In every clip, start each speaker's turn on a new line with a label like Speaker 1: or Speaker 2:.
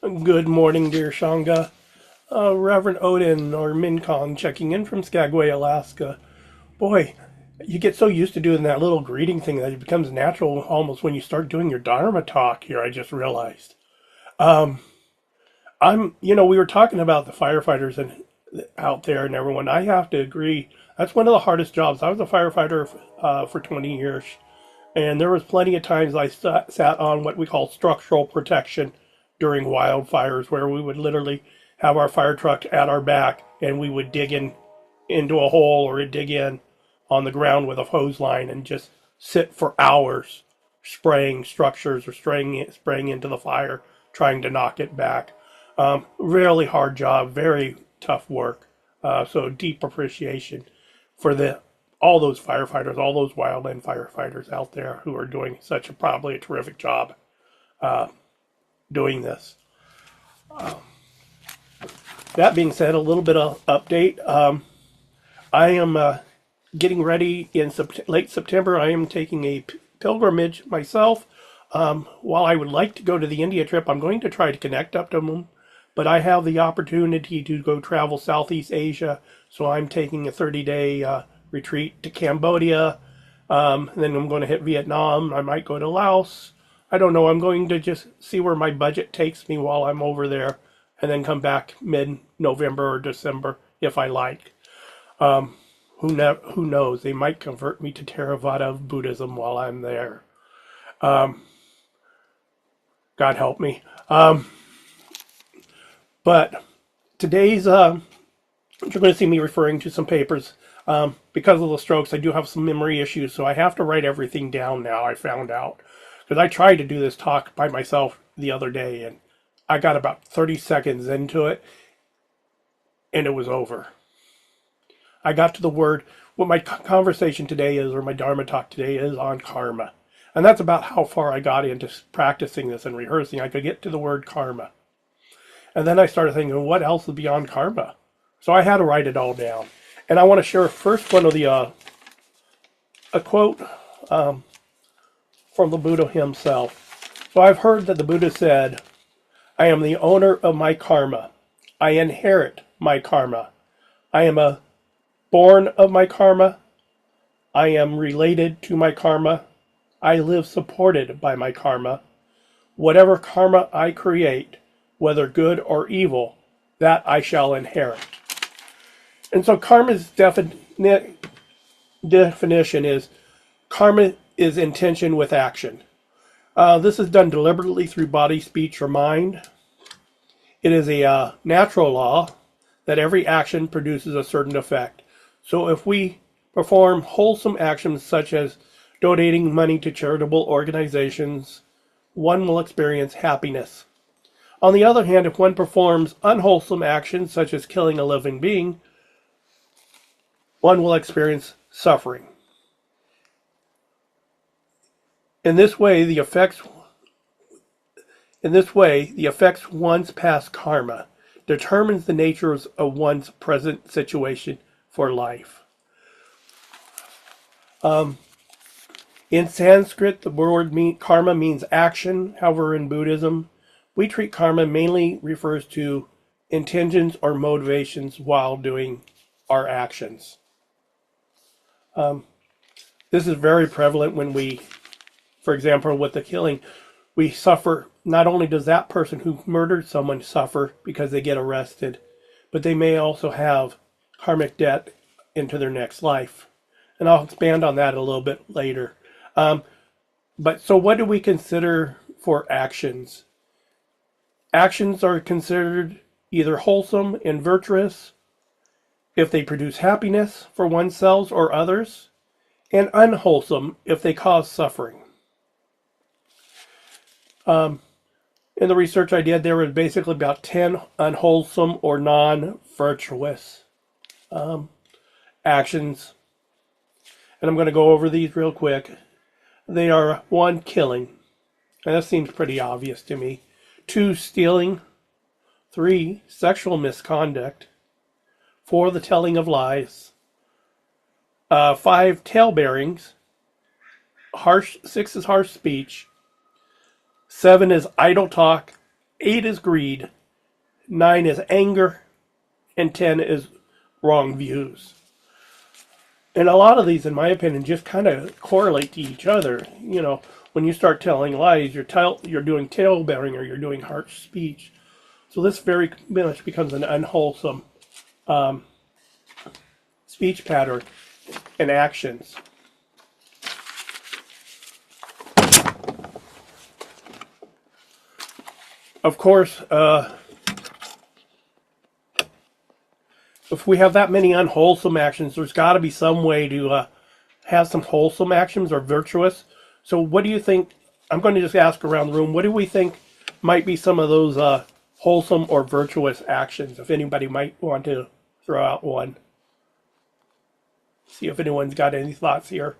Speaker 1: Good morning, dear Shanga. Reverend Odin or Minkong checking in from Skagway, Alaska. Boy, you get so used to doing that little greeting thing that it becomes natural almost when you start doing your Dharma talk here, I just realized. We were talking about the firefighters and out there and everyone. I have to agree, that's one of the hardest jobs. I was a firefighter for 20 years, and there was plenty of times I sat on what we call structural protection during wildfires, where we would literally have our fire truck at our back and we would dig in into a hole or dig in on the ground with a hose line and just sit for hours spraying structures or spraying into the fire, trying to knock it back. Really hard job, very tough work. So deep appreciation for the all those firefighters, all those wildland firefighters out there who are doing such probably a terrific job doing this. That being said, a little bit of update. I am getting ready in late September. I am taking a pilgrimage myself. While I would like to go to the India trip, I'm going to try to connect up to them, but I have the opportunity to go travel Southeast Asia, so I'm taking a 30-day retreat to Cambodia. Then I'm going to hit Vietnam. I might go to Laos. I don't know. I'm going to just see where my budget takes me while I'm over there, and then come back mid-November or December if I like. Who knows? They might convert me to Theravada Buddhism while I'm there. God help me. But today's, you're going to see me referring to some papers. Because of the strokes, I do have some memory issues, so I have to write everything down now, I found out. Because I tried to do this talk by myself the other day, and I got about 30 seconds into it, and it was over. I got to the word, what my conversation today is, or my Dharma talk today is on karma. And that's about how far I got into practicing this and rehearsing. I could get to the word karma. And then I started thinking, what else is beyond karma? So I had to write it all down. And I want to share first one of the, a quote from the Buddha himself. So I've heard that the Buddha said, I am the owner of my karma. I inherit my karma. I am born of my karma. I am related to my karma. I live supported by my karma. Whatever karma I create, whether good or evil, that I shall inherit. And so karma's definition is, karma is intention with action. This is done deliberately through body, speech, or mind. It is a natural law that every action produces a certain effect. So if we perform wholesome actions such as donating money to charitable organizations, one will experience happiness. On the other hand, if one performs unwholesome actions such as killing a living being, one will experience suffering. In this way, the effects one's past karma determines the nature of one's present situation for life. In Sanskrit, the word karma means action. However, in Buddhism, we treat karma mainly refers to intentions or motivations while doing our actions. This is very prevalent when we, for example, with the killing, we suffer. Not only does that person who murdered someone suffer because they get arrested, but they may also have karmic debt into their next life. And I'll expand on that a little bit later. But so what do we consider for actions? Actions are considered either wholesome and virtuous if they produce happiness for oneself or others, and unwholesome if they cause suffering. In the research I did, there was basically about 10 unwholesome or non-virtuous actions. And I'm going to go over these real quick. They are 1, killing. And that seems pretty obvious to me. 2, stealing. 3, sexual misconduct. 4, the telling of lies. 5, tale-bearings. 6 is harsh speech. 7 is idle talk. 8 is greed, 9 is anger, and 10 is wrong views. And a lot of these, in my opinion, just kind of correlate to each other. When you start telling lies, you're doing tail bearing or you're doing harsh speech. So this very much becomes an unwholesome speech pattern and actions. Of course, if we have that many unwholesome actions, there's got to be some way to have some wholesome actions or virtuous. So what do you think? I'm going to just ask around the room, what do we think might be some of those wholesome or virtuous actions? If anybody might want to throw out one. See if anyone's got any thoughts here.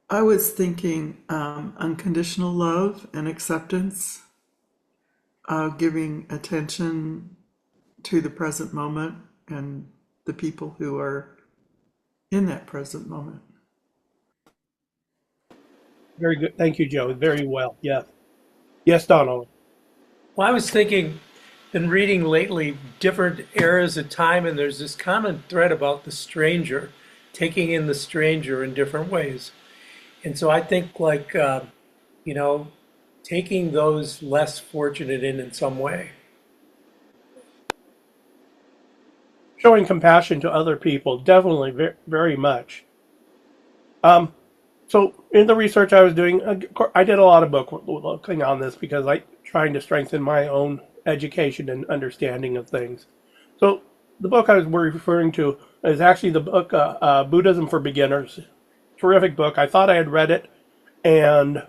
Speaker 2: I was thinking unconditional love and acceptance, giving attention to the present moment and the people who are in that present moment.
Speaker 1: Very good. Thank you, Joe. Very well. Yes. Yes, Donald.
Speaker 3: Well, I was thinking, been reading lately different eras of time, and there's this common thread about the stranger, taking in the stranger in different ways. And so I think, like, you know, taking those less fortunate in some way.
Speaker 1: Showing compassion to other people, definitely, very, very much. Um, so in the research I was doing, I did a lot of book looking on this because I trying to strengthen my own education and understanding of things. So the book I was referring to is actually the book Buddhism for Beginners. Terrific book. I thought I had read it, and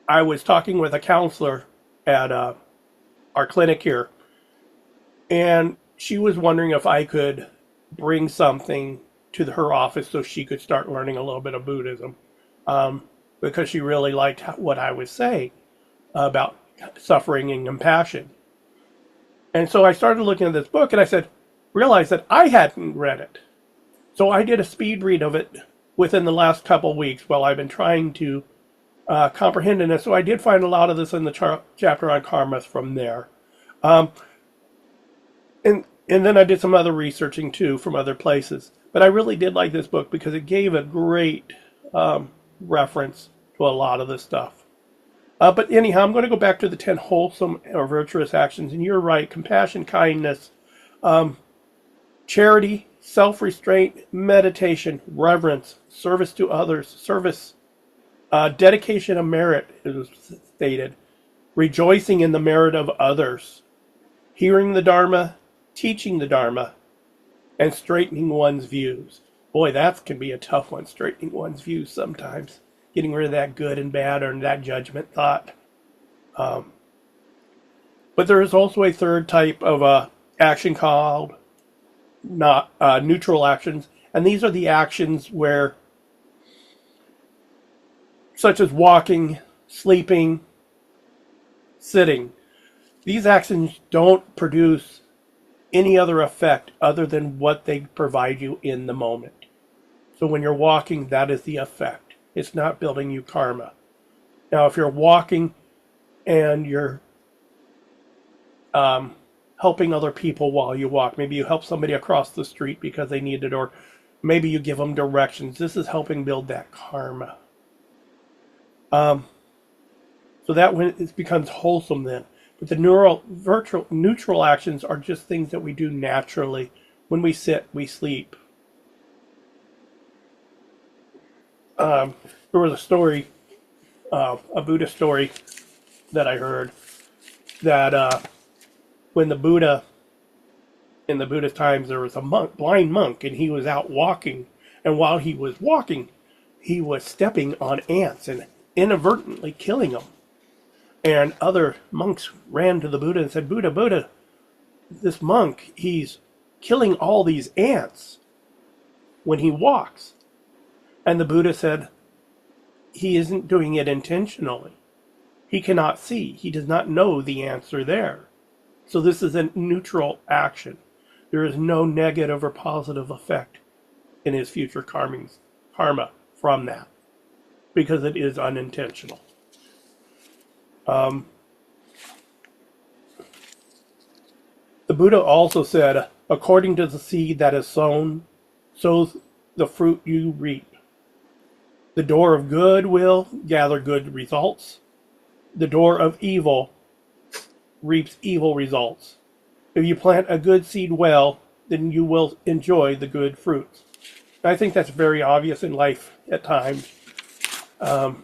Speaker 1: I was talking with a counselor at our clinic here, and she was wondering if I could bring something to her office so she could start learning a little bit of Buddhism, because she really liked what I was saying about suffering and compassion. And so I started looking at this book, and I realized that I hadn't read it. So I did a speed read of it within the last couple of weeks while I've been trying to comprehend it. So I did find a lot of this in the chapter on karma from there. Um, and then I did some other researching too from other places. But I really did like this book because it gave a great reference to a lot of this stuff. But anyhow, I'm going to go back to the 10 wholesome or virtuous actions. And you're right, compassion, kindness, charity, self-restraint, meditation, reverence, service to others, service, dedication of merit is stated, rejoicing in the merit of others, hearing the Dharma, teaching the Dharma, and straightening one's views. Boy, that can be a tough one, straightening one's views sometimes. Getting rid of that good and bad or that judgment thought. But there is also a third type of action called not neutral actions. And these are the actions where, such as walking, sleeping, sitting, these actions don't produce any other effect other than what they provide you in the moment. So when you're walking, that is the effect. It's not building you karma. Now, if you're walking and you're helping other people while you walk, maybe you help somebody across the street because they need it, or maybe you give them directions. This is helping build that karma. So that when it becomes wholesome then. But the neutral actions are just things that we do naturally. When we sit, we sleep. There was a story, a Buddha story that I heard that when the Buddha, in the Buddhist times, there was a blind monk, and he was out walking. And while he was walking, he was stepping on ants and inadvertently killing them. And other monks ran to the Buddha and said, Buddha, Buddha, this monk, he's killing all these ants when he walks. And the Buddha said, he isn't doing it intentionally. He cannot see. He does not know the ants are there. So this is a neutral action. There is no negative or positive effect in his future karma from that. because it is unintentional. Um, the Buddha also said, according to the seed that is sown, sows the fruit you reap. The door of good will gather good results. The door of evil reaps evil results. If you plant a good seed well, then you will enjoy the good fruits. I think that's very obvious in life at times. Let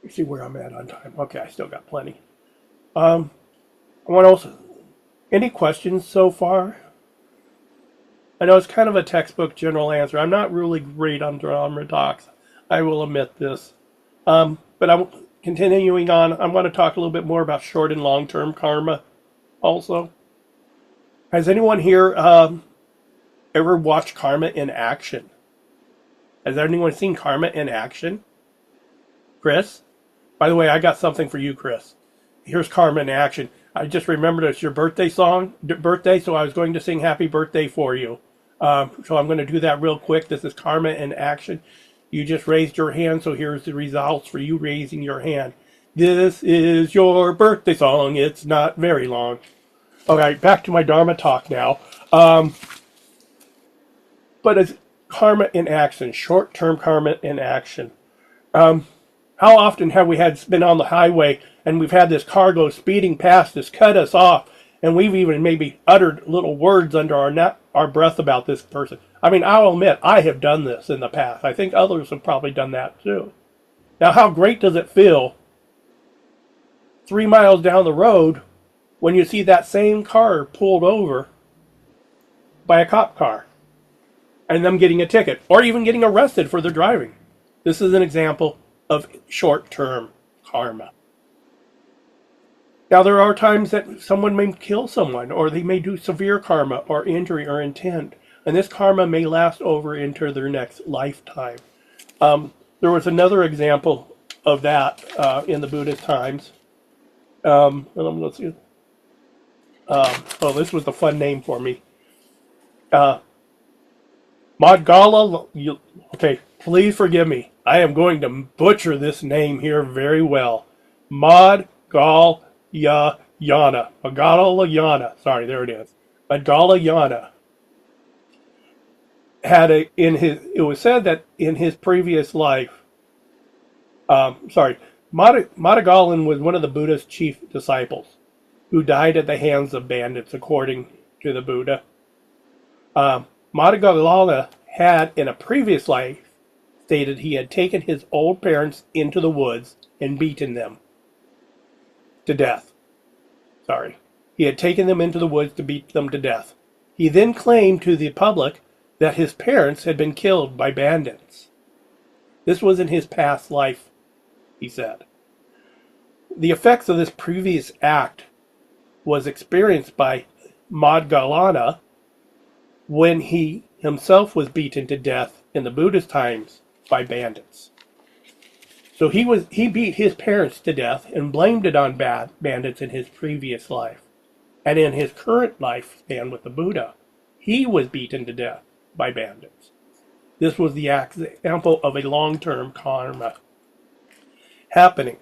Speaker 1: me see where I'm at on time. Okay, I still got plenty. I want to also, any questions so far? I know it's kind of a textbook general answer. I'm not really great on drama talks. I will admit this. But I'm continuing on. I'm going to talk a little bit more about short and long-term karma also. Has anyone here ever watched karma in action? Has anyone seen karma in action? Chris? By the way, I got something for you, Chris. Here's karma in action. I just remembered it's your birthday so I was going to sing happy birthday for you. So I'm going to do that real quick. This is karma in action. You just raised your hand, so here's the results for you raising your hand. This is your birthday song. It's not very long. Okay, back to my Dharma talk now. But it's karma in action, short-term karma in action. How often have we been on the highway and we've had this car go speeding past us, cut us off, and we've even maybe uttered little words under our breath about this person? I mean, I'll admit, I have done this in the past. I think others have probably done that too. Now, how great does it feel 3 miles down the road when you see that same car pulled over by a cop car and them getting a ticket or even getting arrested for their driving? This is an example of short-term karma. Now, there are times that someone may kill someone, or they may do severe karma or injury or intent, and this karma may last over into their next lifetime. There was another example of that in the Buddhist times. Let's see. This was a fun name for me. Madgala. Okay, please forgive me. I am going to butcher this name here very well. Madgalayana. Madgalayana. Sorry, there it is. Madgalayana it was said that in his previous life, Madagalan was one of the Buddha's chief disciples who died at the hands of bandits, according to the Buddha. Madagalan had, in a previous life, stated he had taken his old parents into the woods and beaten them to death. He had taken them into the woods to beat them to death. He then claimed to the public that his parents had been killed by bandits. This was in his past life, he said. The effects of this previous act was experienced by Madgalana when he himself was beaten to death in the Buddhist times by bandits. So he beat his parents to death and blamed it on bandits in his previous life. And in his current lifespan with the Buddha, he was beaten to death by bandits. This was the example of a long-term karma happening.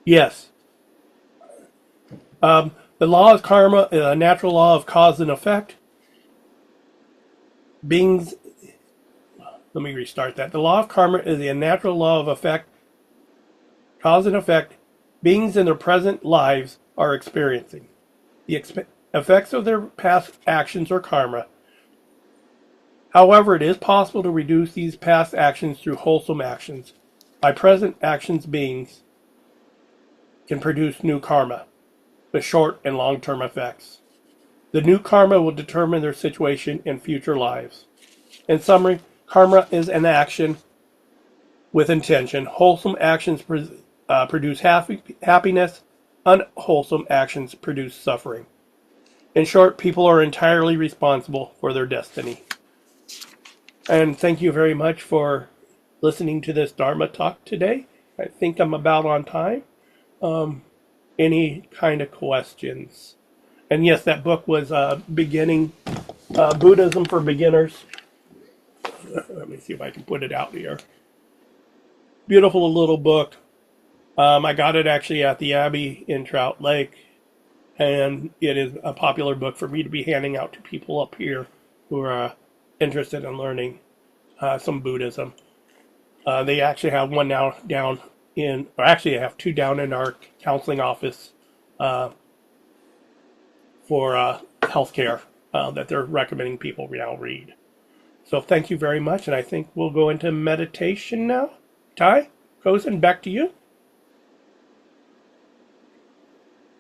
Speaker 1: Yes. The law of karma is a natural law of cause and effect. Let me restart that. The law of karma is a natural law of effect, cause and effect beings in their present lives are experiencing. The effects of their past actions or karma. However, it is possible to reduce these past actions through wholesome actions. By present actions, beings can produce new karma with short and long-term effects. The new karma will determine their situation in future lives. In summary, karma is an action with intention. Wholesome actions produce happiness. Unwholesome actions produce suffering. In short, people are entirely responsible for their destiny. And thank you very much for listening to this Dharma talk today. I think I'm about on time. Any kind of questions? And yes, that book was beginning Buddhism for beginners. Let me see if I can put it out here. Beautiful little book. I got it actually at the Abbey in Trout Lake, and it is a popular book for me to be handing out to people up here who are interested in learning some Buddhism. They actually have one now down in, or actually, I have two down in our counseling office for healthcare that they're recommending people now read. So thank you very much, and I think we'll go into meditation now. Ty, Kozen, back to you.